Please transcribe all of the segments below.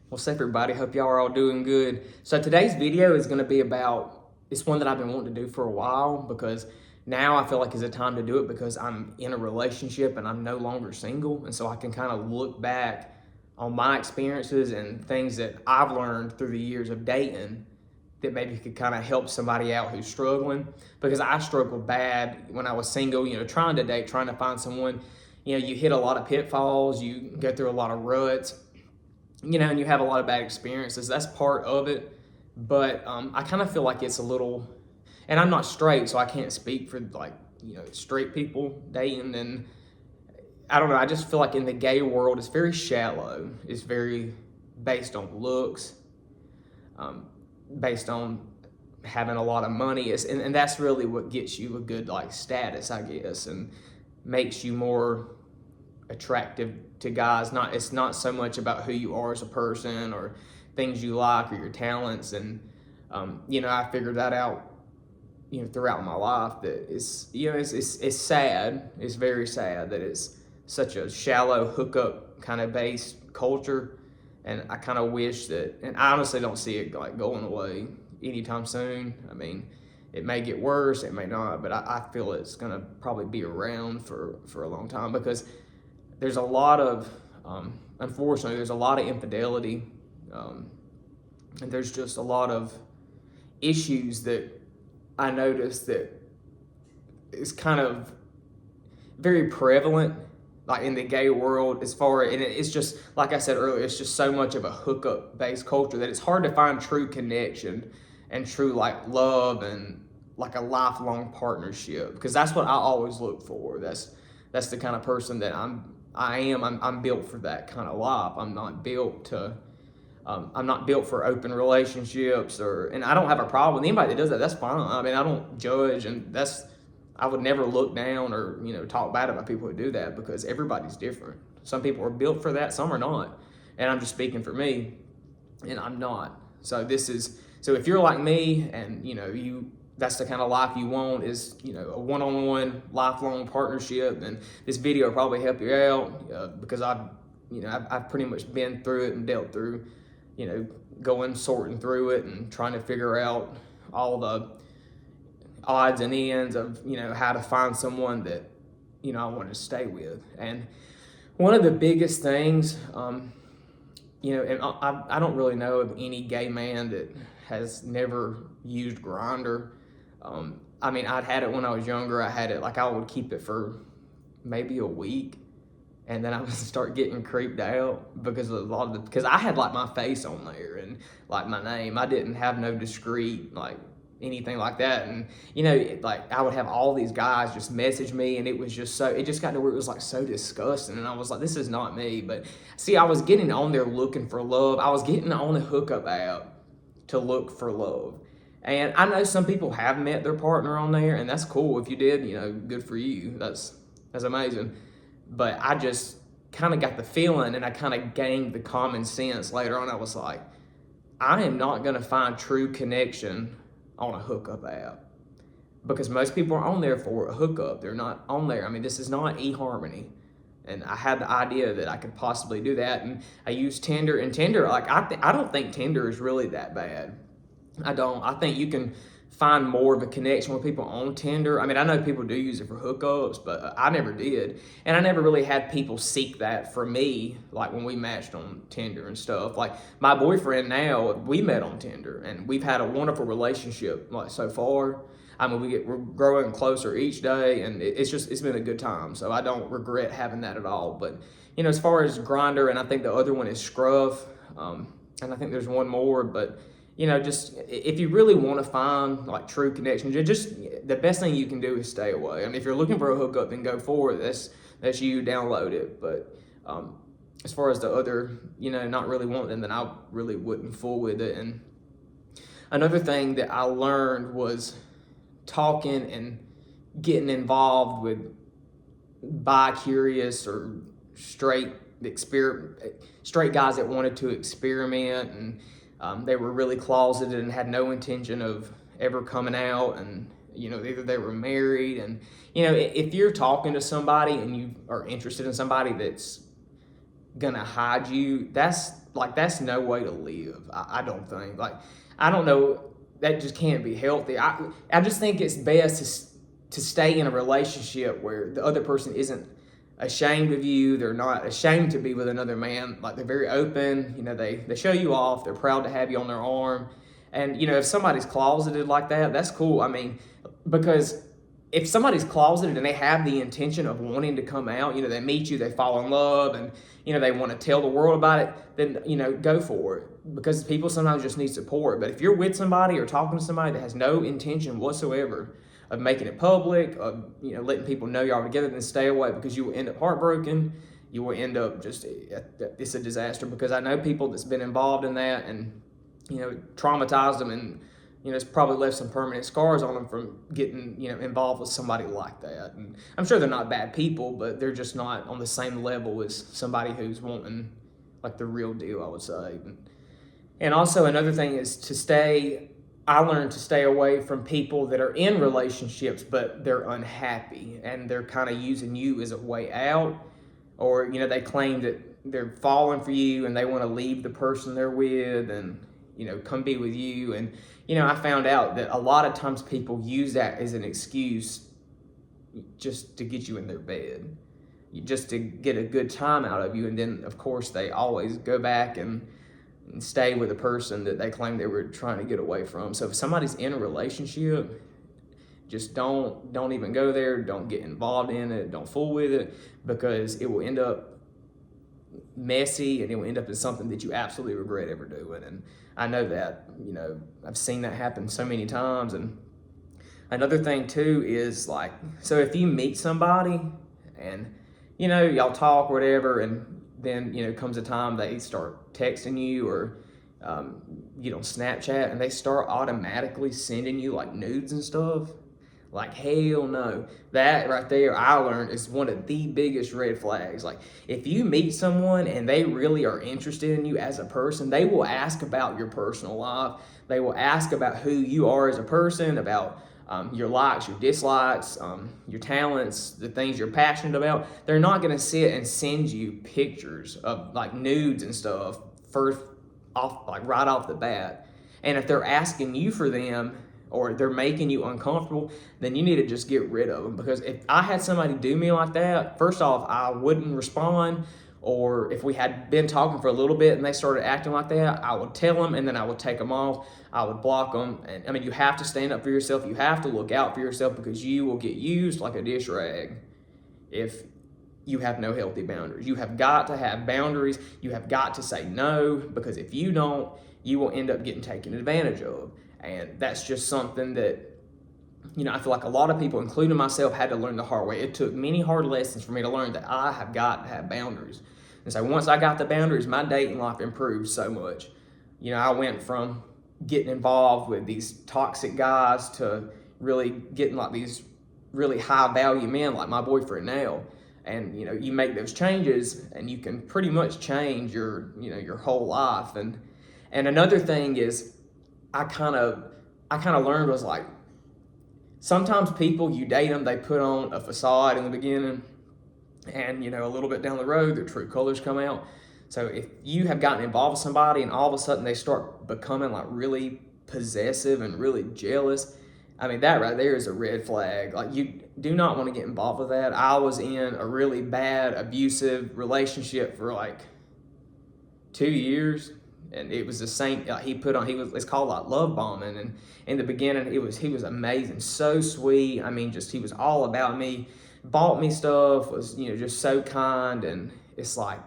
What's up, everybody? Hope y'all are all doing good. So today's video is going to be about, it's one that I've been wanting to do for a while because now I feel like it's a time to do it because I'm in a relationship and I'm no longer single. And so I can kind of look back on my experiences and things that I've learned through the years of dating that maybe could kind of help somebody out who's struggling. Because I struggled bad when I was single, trying to date, trying to find someone. You hit a lot of pitfalls, you go through a lot of ruts, and you have a lot of bad experiences. That's part of it. But I kind of feel like it's a little, and I'm not straight, so I can't speak for straight people dating. And I don't know, I just feel like in the gay world, it's very shallow. It's very based on looks, based on having a lot of money. And that's really what gets you a good status, I guess, and makes you more attractive to guys. It's not so much about who you are as a person or things you like or your talents. And I figured that out throughout my life, that it's sad. It's very sad that it's such a shallow hookup kind of based culture. And I kind of wish that, and I honestly don't see it going away anytime soon. I mean, it may get worse, it may not, but I feel it's gonna probably be around for a long time because there's a lot of, unfortunately, there's a lot of infidelity, and there's just a lot of issues that I noticed that is kind of very prevalent, in the gay world, and it's just, like I said earlier, it's just so much of a hookup-based culture that it's hard to find true connection and true, love and, a lifelong partnership, because that's what I always look for. That's the kind of person that I'm built for that kind of life. I'm not built for open relationships, and I don't have a problem with anybody that does that. That's fine. I mean, I don't judge, and I would never look down or talk bad about people who do that, because everybody's different. Some people are built for that, some are not, and I'm just speaking for me, and I'm not. So if you're like me, and that's the kind of life you want, is a one-on-one lifelong partnership, then this video will probably help you out, because I've pretty much been through it and dealt through sorting through it and trying to figure out all the odds and ends of how to find someone that I want to stay with. And one of the biggest things, and I don't really know of any gay man that has never used Grindr. I mean, I'd had it when I was younger. I had it, I would keep it for maybe a week, and then I would start getting creeped out because because I had my face on there and my name. I didn't have no discreet anything like that. And I would have all these guys just message me, and it just got to where it was so disgusting, and I was like, this is not me. But see, I was getting on there looking for love. I was getting on a hookup app to look for love. And I know some people have met their partner on there, and that's cool. If you did, good for you. That's amazing. But I just kind of got the feeling, and I kind of gained the common sense later on. I was like, I am not going to find true connection on a hookup app, because most people are on there for a hookup. They're not on there. I mean, this is not eHarmony. And I had the idea that I could possibly do that. And I used Tinder, and Tinder, I don't think Tinder is really that bad. I don't. I think you can find more of a connection with people on Tinder. I mean, I know people do use it for hookups, but I never did. And I never really had people seek that for me, when we matched on Tinder and stuff. My boyfriend now, we met on Tinder, and we've had a wonderful relationship, so far. I mean, we're growing closer each day, and it's been a good time. So I don't regret having that at all. But, as far as Grindr, and I think the other one is Scruff, and I think there's one more, but just if you really want to find true connection, just the best thing you can do is stay away. I mean, if you're looking for a hookup, then go for it. That's you, download it. But as far as the other, not really wanting them, then I really wouldn't fool with it. And another thing that I learned was talking and getting involved with bi-curious or straight guys that wanted to experiment, and they were really closeted and had no intention of ever coming out, and either they were married. And if you're talking to somebody and you are interested in somebody that's gonna hide you, that's no way to live. I don't think. Like, I don't know, that just can't be healthy. I just think it's best to stay in a relationship where the other person isn't ashamed of you. They're not ashamed to be with another man. Like, they're very open. They show you off. They're proud to have you on their arm. And if somebody's closeted like that, that's cool. I mean, because if somebody's closeted and they have the intention of wanting to come out, they meet you, they fall in love, and they want to tell the world about it, then go for it. Because people sometimes just need support. But if you're with somebody or talking to somebody that has no intention whatsoever of making it public, of letting people know y'all together, then stay away, because you will end up heartbroken. You will end up it's a disaster. Because I know people that's been involved in that, and traumatized them, and it's probably left some permanent scars on them from getting involved with somebody like that. And I'm sure they're not bad people, but they're just not on the same level as somebody who's wanting like the real deal, I would say. And also another thing is I learned to stay away from people that are in relationships but they're unhappy and they're kind of using you as a way out, or they claim that they're falling for you and they want to leave the person they're with and come be with you. And I found out that a lot of times people use that as an excuse just to get you in their bed, just to get a good time out of you. And then of course they always go back and stay with a person that they claim they were trying to get away from. So if somebody's in a relationship, just don't even go there. Don't get involved in it. Don't fool with it, because it will end up messy and it will end up in something that you absolutely regret ever doing. And I know that, I've seen that happen so many times. And another thing too is, like, so if you meet somebody and y'all talk or whatever, and then comes a time they start texting you or get on Snapchat and they start automatically sending you like nudes and stuff, like, hell no. That right there, I learned, is one of the biggest red flags. Like, if you meet someone and they really are interested in you as a person, they will ask about your personal life. They will ask about who you are as a person, about your likes, your dislikes, your talents, the things you're passionate about. They're not going to sit and send you pictures of like nudes and stuff right off the bat. And if they're asking you for them, or they're making you uncomfortable, then you need to just get rid of them. Because if I had somebody do me like that, first off, I wouldn't respond. Or if we had been talking for a little bit and they started acting like that, I would tell them and then I would take them off. I would block them. And I mean, you have to stand up for yourself. You have to look out for yourself, because you will get used like a dish rag if you have no healthy boundaries. You have got to have boundaries. You have got to say no, because if you don't, you will end up getting taken advantage of. And that's just something that, I feel like a lot of people, including myself, had to learn the hard way. It took many hard lessons for me to learn that I have got to have boundaries. And so once I got the boundaries, my dating life improved so much. I went from getting involved with these toxic guys to really getting like these really high value men like my boyfriend now. And, you make those changes and you can pretty much change your whole life. And another thing is, I kind of learned was, like, sometimes people, you date them, they put on a facade in the beginning, and a little bit down the road their true colors come out. So if you have gotten involved with somebody and all of a sudden they start becoming like really possessive and really jealous, I mean, that right there is a red flag. Like, you do not want to get involved with that. I was in a really bad abusive relationship for like 2 years. And it was the same, it's called like love bombing. And in the beginning, he was amazing, so sweet. I mean, he was all about me, bought me stuff, was, just so kind. And it's like,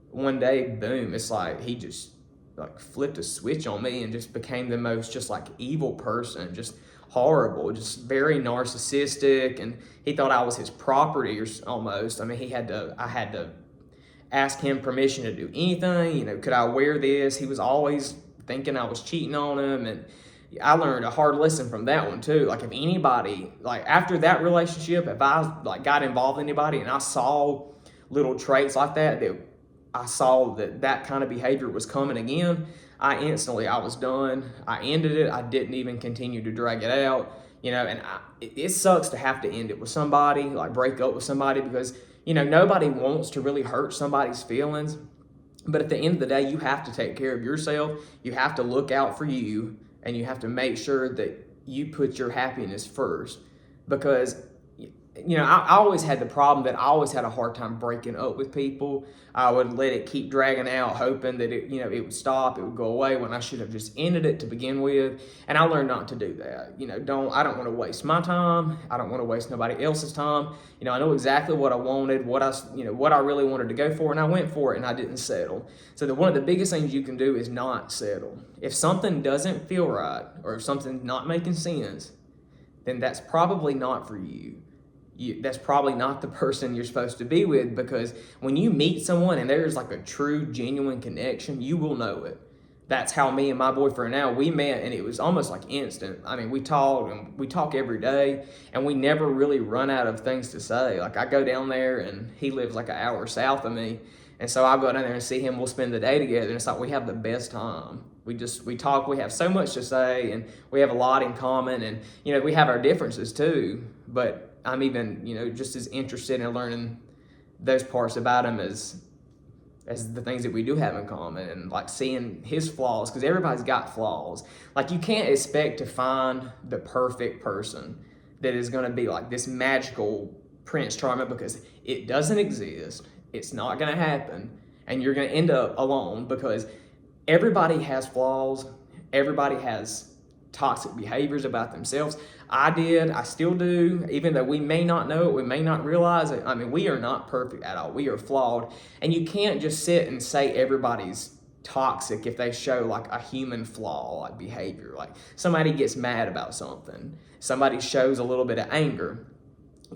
one day, boom, it's like he just like flipped a switch on me and just became the most just like evil person, just horrible, just very narcissistic. And he thought I was his property, or almost. I mean, I had to ask him permission to do anything. Could I wear this? He was always thinking I was cheating on him. And I learned a hard lesson from that one too. Like, if anybody, like, after that relationship, if I like got involved with anybody and I saw little traits like that I saw that kind of behavior was coming again, I was done. I ended it. I didn't even continue to drag it out. And it sucks to have to end it with somebody, like break up with somebody, because nobody wants to really hurt somebody's feelings, but at the end of the day, you have to take care of yourself. You have to look out for you, and you have to make sure that you put your happiness first. Because I always had the problem that I always had a hard time breaking up with people. I would let it keep dragging out, hoping that it would stop, it would go away, when I should have just ended it to begin with. And I learned not to do that. I don't want to waste my time. I don't want to waste nobody else's time. I know exactly what I wanted, what I really wanted to go for, and I went for it, and I didn't settle. So one of the biggest things you can do is not settle. If something doesn't feel right, or if something's not making sense, then that's probably not for you. That's probably not the person you're supposed to be with, because when you meet someone and there's like a true, genuine connection, you will know it. That's how me and my boyfriend now, we met, and it was almost like instant. I mean, we talk every day, and we never really run out of things to say. Like, I go down there, and he lives like an hour south of me, and so I'll go down there and see him. We'll spend the day together, and it's like we have the best time. We talk, we have so much to say, and we have a lot in common, and we have our differences too, but I'm even, just as interested in learning those parts about him as the things that we do have in common, and like seeing his flaws, because everybody's got flaws. Like, you can't expect to find the perfect person that is going to be like this magical Prince Charming, because it doesn't exist. It's not going to happen, and you're going to end up alone, because everybody has flaws. Everybody has toxic behaviors about themselves. I still do, even though we may not know it, we may not realize it. I mean, we are not perfect at all. We are flawed. And you can't just sit and say everybody's toxic if they show like a human flaw, like behavior. Like, somebody gets mad about something. Somebody shows a little bit of anger.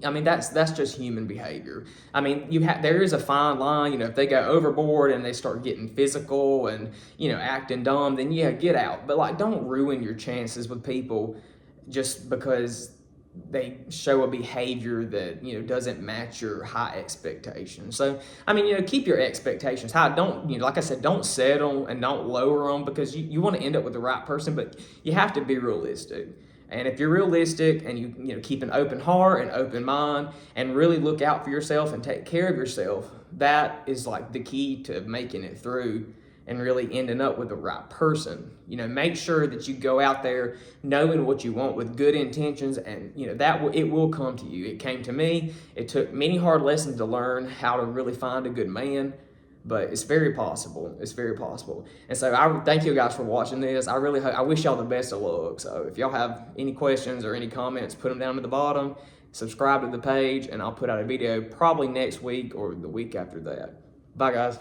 I mean, that's just human behavior. I mean, there is a fine line. If they go overboard and they start getting physical and acting dumb, then yeah, get out. But like, don't ruin your chances with people just because they show a behavior that doesn't match your high expectations. So I mean, keep your expectations high. Don't like I said, don't settle and don't lower them, because you want to end up with the right person, but you have to be realistic. And if you're realistic and you keep an open heart and open mind and really look out for yourself and take care of yourself, that is like the key to making it through and really ending up with the right person. Make sure that you go out there knowing what you want with good intentions, and it will come to you. It came to me. It took many hard lessons to learn how to really find a good man. But it's very possible. It's very possible. And so I thank you guys for watching this. I wish y'all the best of luck. So if y'all have any questions or any comments, put them down at the bottom. Subscribe to the page, and I'll put out a video probably next week or the week after that. Bye, guys.